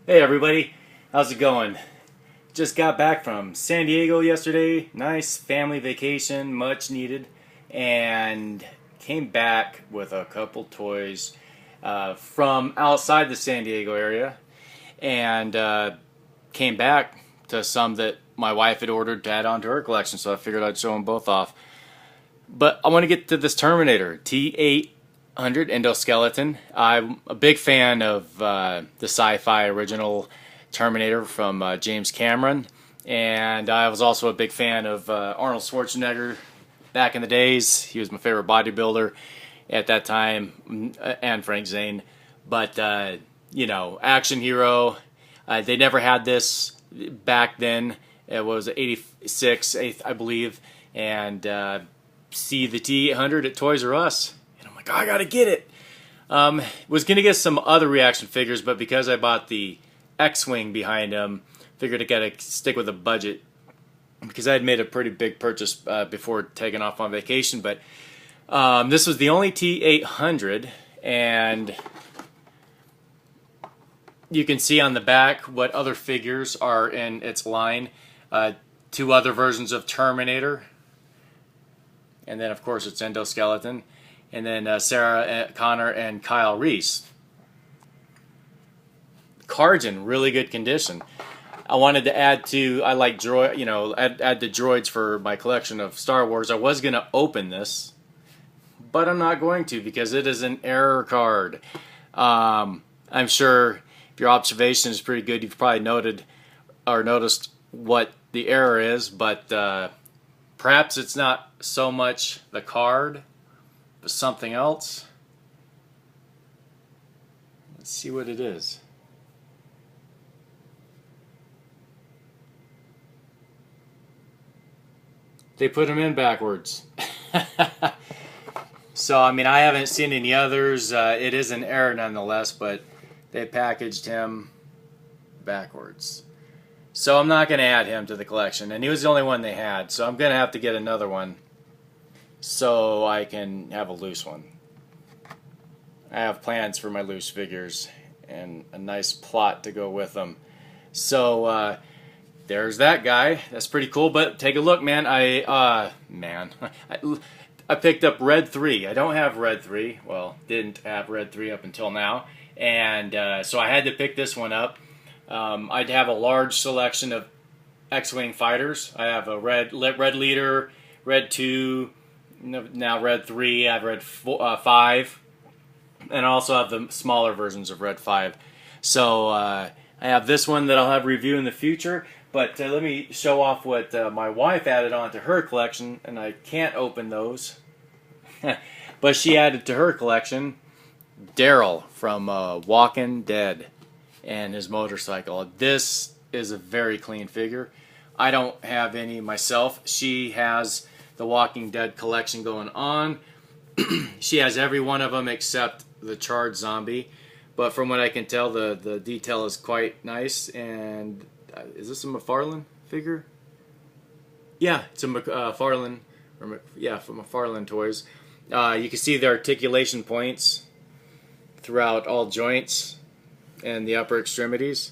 Hey everybody, how's it going? Just got back from San Diego yesterday. Nice family vacation, much needed, and came back with a couple toys from outside the San Diego area, and came back to some that my wife had ordered to add on to her collection. So I figured I'd show them both off. But I want to get to this Terminator T800 Endoskeleton. I'm a big fan of the sci-fi original Terminator from James Cameron, and I was also a big fan of Arnold Schwarzenegger back in the days. He was my favorite bodybuilder at that time, and Frank Zane. But action hero. They never had this back then. It was '86, I believe, and see the T800 at Toys R Us, and I'm like, oh, I gotta get it. Was gonna get some other reaction figures, but because I bought the XWing behind him, figured I gotta stick with a budget because I had made a pretty big purchase before taking off on vacation. But this was the only T800, and you can see on the back what other figures are in its line. Two other versions of Terminator. And then, of course, it's Endoskeleton. And then Sarah Connor and Kyle Reese. Cards in really good condition. I wanted to add to, I like add the droids for my collection of Star Wars. I was going to open this, but I'm not going to because it is an error card. I'm sure if your observation is pretty good, you've probably noticed what the error is, but perhaps it's not so much the card, but something else. Let's see what it is. They put him in backwards. So, I mean, I haven't seen any others. It is an error nonetheless, but they packaged him backwards. So I'm not going to add him to the collection. And he was the only one they had. So I'm going to have to get another one so I can have a loose one. I have plans for my loose figures and a nice plot to go with them. So there's that guy. That's pretty cool. But take a look, man. I picked up Red 3. I don't have Red 3. Well, didn't have Red 3 up until now. And so I had to pick this one up. I'd have a large selection of X-Wing fighters. I have a red leader, Red 2, now Red 3, I have Red 5, and I also have the smaller versions of Red 5. So I have this one that I'll have review in the future, but let me show off what my wife added on to her collection, and I can't open those. But she added to her collection Darryl from Walking Dead and his motorcycle. This is a very clean figure. I don't have any myself. She has the Walking Dead collection going on. She has every one of them except the charred zombie. But from what I can tell, the detail is quite nice. And is this a McFarlane figure? Yeah, it's a McFarlane. From McFarlane Toys. You can see the articulation points throughout all joints and the upper extremities.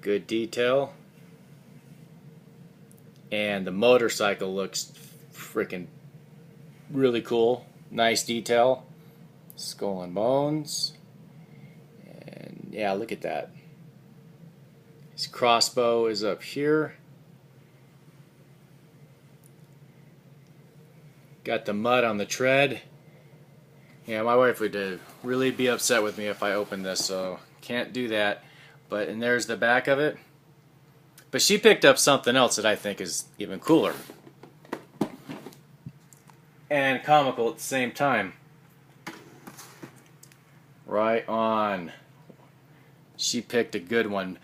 Good detail. And the motorcycle looks freaking really cool. Nice detail. Skull and bones. And yeah, look at that. His crossbow is up here. Got the mud on the tread. Yeah, my wife would really be upset with me if I opened this, so can't do that. And there's the back of it. But she picked up something else that I think is even cooler. And comical at the same time. Right on. She picked a good one.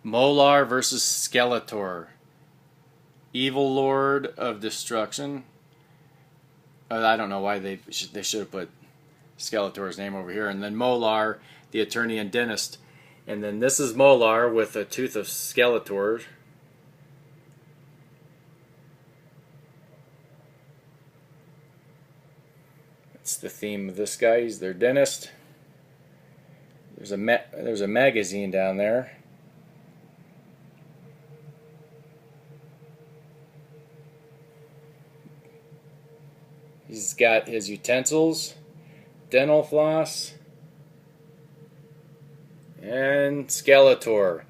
Molar versus Skeletor. Evil Lord of Destruction. I don't know why they should have put Skeletor's name over here. And then Molar, the attorney and dentist. And then this is Molar with a tooth of Skeletor. That's the theme of this guy. He's their dentist. there's a magazine down there. He's got his utensils, dental floss, and Skeletor.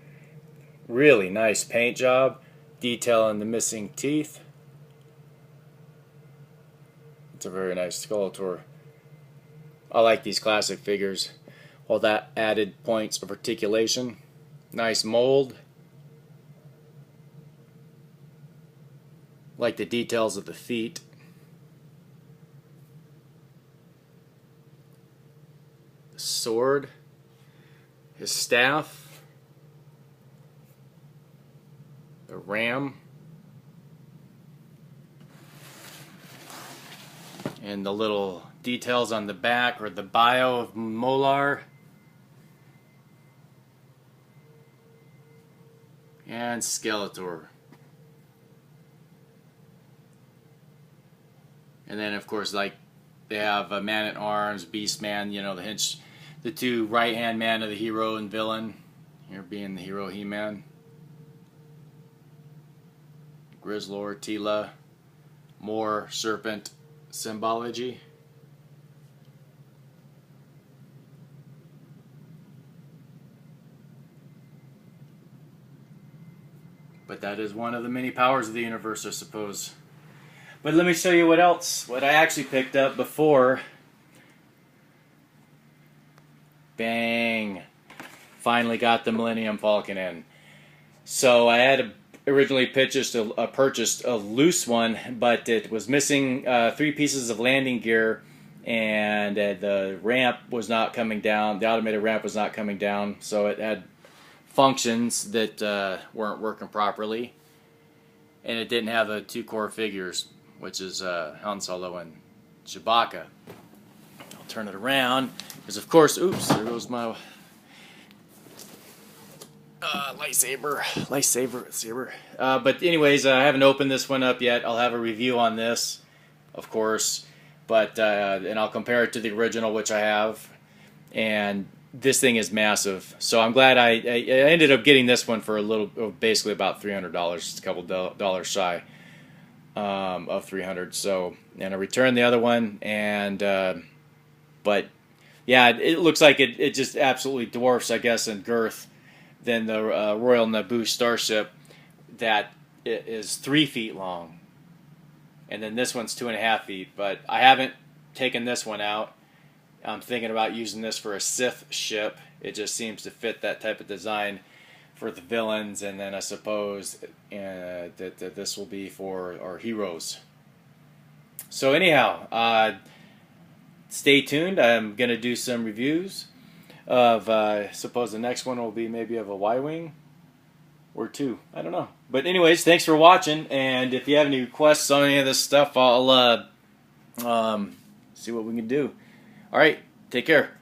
Really nice paint job, detailing the missing teeth. It's a very nice Skeletor. I like these classic figures. All that added points of articulation. Nice mold. Like the details of the feet. The sword. His staff. The ram. And the little details on the back, or the bio of Molar. And Skeletor. And then, of course, like, they have a Man-at-Arms, Beast-Man, you know, the two right-hand man of the hero and villain. Here being the hero, He-Man. Grizzlor, Tila. More serpent symbology. But that is one of the many powers of the universe, I suppose. But let me show you what I actually picked up before. Bang! Finally got the Millennium Falcon in. So I had originally purchased a loose one, but it was missing 3 pieces of landing gear, and the ramp was not coming down. The automated ramp was not coming down, so it had functions that weren't working properly, and it didn't have the 2 core figures, which is Han Solo and Chewbacca. I'll turn it around because, of course, oops, there goes my lightsaber. But anyways, I haven't opened this one up yet. I'll have a review on this, of course, but and I'll compare it to the original, which I have, and this thing is massive. So I'm glad I ended up getting this one for basically about $300, just a couple dollars shy of $300. So, and I returned the other one, and but yeah, it looks like it just absolutely dwarfs, I guess, in girth than the Royal Naboo starship that is 3 feet long, and then this one's 2.5 feet. But I haven't taken this one out. I'm thinking about using this for a Sith ship. It just seems to fit that type of design for the villains, and then I suppose that this will be for our heroes. So anyhow, stay tuned. I'm going to do some reviews of, I suppose the next one will be maybe of a Y-Wing or 2. I don't know. But anyways, thanks for watching, and if you have any requests on any of this stuff, I'll see what we can do. All right, take care.